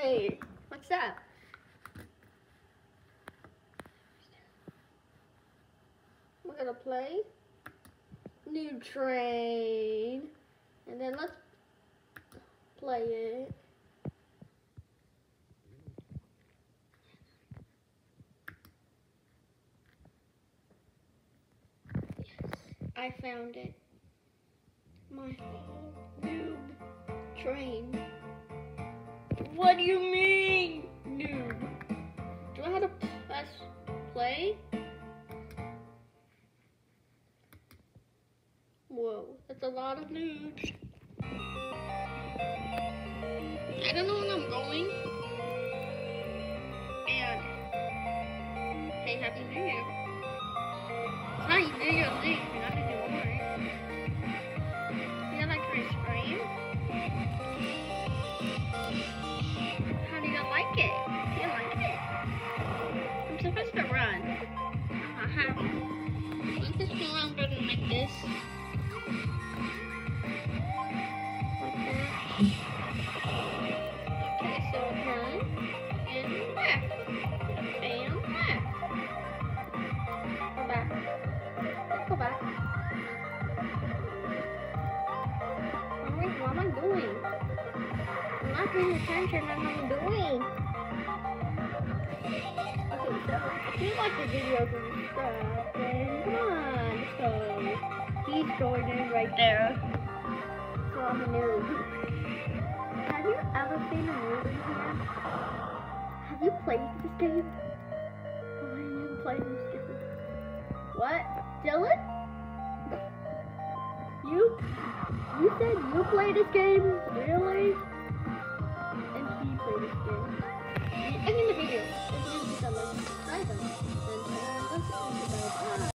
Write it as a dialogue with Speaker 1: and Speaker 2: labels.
Speaker 1: Hey, what's that? We're gonna play New Train, and then let's play it. Yes, I found it. My Nube Train. What do you mean, Nube? Do I have to press play? Whoa, that's a lot of noobs. I don't know where I'm going. And hey, Happy New Year. It's not New Year's Eve, you're not anymore, right? You like ice cream? How do you like it? Do you like it? I'm supposed to run. I'm just gonna run better like this. Okay, so turn and left. And left. Go back. Let's go back. What am I doing? I'm not paying attention to what I'm doing. Okay, so if you like the videos and stuff, then come on, let's go. He's Jordan right there. So I'm a noob. Have you ever seen a movie here? Have you played this game? Oh, I never played this game. What? Dylan? You said you played this game? Really? And he played this game. I can